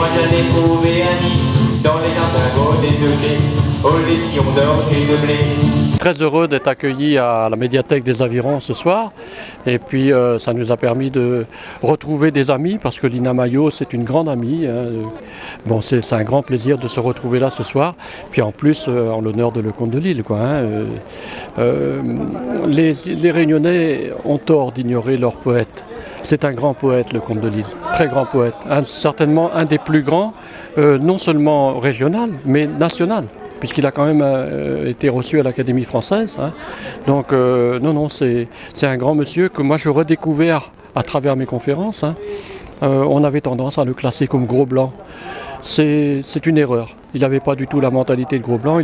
moi j'allais trouver un nid dans les dindingos des deux blés, oh les sillons d'orge et de blé. Très heureux d'être accueilli à la médiathèque des Avirons ce soir. Et puis ça nous a permis de retrouver des amis parce que Lina Maillot c'est une grande amie. Bon, c'est un grand plaisir de se retrouver là ce soir. Puis en plus en l'honneur de Lecomte de Lille, quoi, hein. Les Réunionnais ont tort d'ignorer leur poète. C'est un grand poète, Lecomte de Lille, très grand poète, certainement un des plus grands, non seulement régional, mais national, puisqu'il a quand même été reçu à l'Académie française, hein. Donc non, c'est un grand monsieur que moi je redécouvert à travers mes conférences, hein. On avait tendance à le classer comme gros blanc. C'est une erreur. Il n'avait pas du tout la mentalité de gros blanc,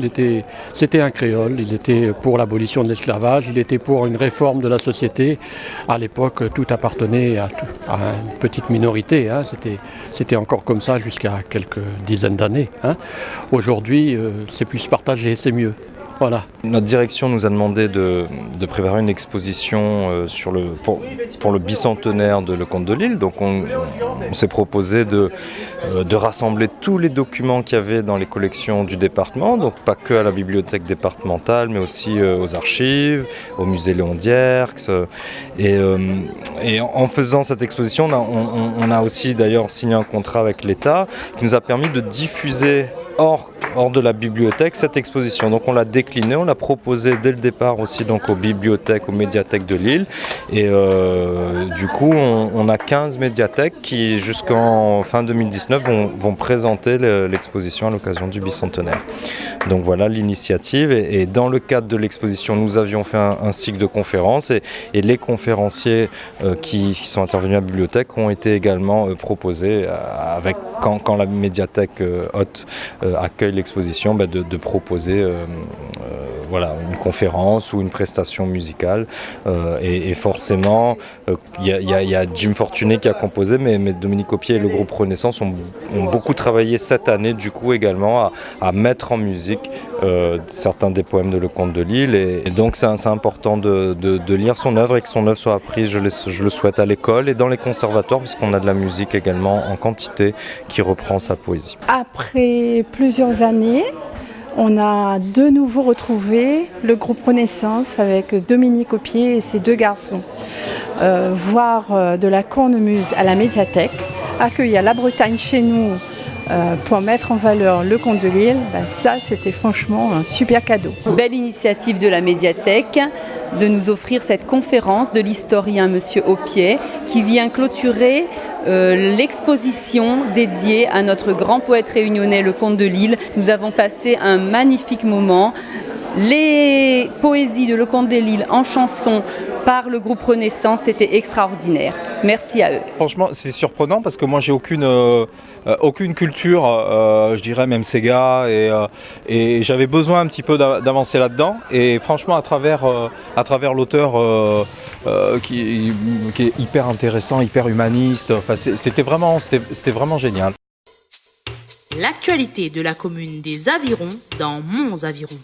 c'était un créole, il était pour l'abolition de l'esclavage, il était pour une réforme de la société. À l'époque, tout appartenait à une petite minorité, hein. C'était encore comme ça jusqu'à quelques dizaines d'années, hein. Aujourd'hui, c'est plus partagé, c'est mieux. Voilà. Notre direction nous a demandé de préparer une exposition pour le bicentenaire de Lecomte de Lille. Donc on s'est proposé de rassembler tous les documents qu'il y avait dans les collections du département, donc pas que à la bibliothèque départementale, mais aussi aux archives, au musée Léon Dierx. Et en faisant cette exposition, on a aussi d'ailleurs signé un contrat avec l'État qui nous a permis de diffuser hors de la bibliothèque cette exposition. Donc on l'a déclinée, on l'a proposée dès le départ aussi donc aux bibliothèques, aux médiathèques de Lille. Et du coup on a 15 médiathèques qui jusqu'en fin 2019 vont présenter l'exposition à l'occasion du bicentenaire. Donc voilà l'initiative. Et dans le cadre de l'exposition, nous avions fait un cycle de conférences et les conférenciers qui sont intervenus à la bibliothèque ont été également proposés avec quand la médiathèque hôte accueille l'exposition, de proposer voilà, une conférence ou une prestation musicale. Et forcément, il y a Jim Fortuné qui a composé, mais Dominique Aupier et le groupe Renaissance ont beaucoup travaillé cette année du coup également à mettre en musique certains des poèmes de Lecomte de Lille. Et donc c'est important de lire son œuvre et que son œuvre soit apprise, je le souhaite, à l'école et dans les conservatoires, puisqu'on a de la musique également en quantité qui reprend sa poésie. Après plusieurs années, on a de nouveau retrouvé le groupe Renaissance avec Dominique Aupier et ses deux garçons. Voir de la cornemuse à la médiathèque, accueillir la Bretagne chez nous pour mettre en valeur Lecomte de Lille, ça c'était franchement un super cadeau. Belle initiative de la médiathèque de nous offrir cette conférence de l'historien Monsieur Aupier qui vient clôturer l'exposition dédiée à notre grand poète réunionnais Lecomte de Lille. Nous avons passé un magnifique moment. Les poésies de Lecomte de Lille en chanson par le groupe Renaissance, c'était extraordinaire. Merci à eux. Franchement, c'est surprenant parce que moi, j'ai aucune culture, je dirais même Sega, et j'avais besoin un petit peu d'avancer là-dedans. Et franchement, à travers l'auteur qui est hyper intéressant, hyper humaniste, enfin, c'était vraiment génial. L'actualité de la commune des Avirons dans Mons Aviron.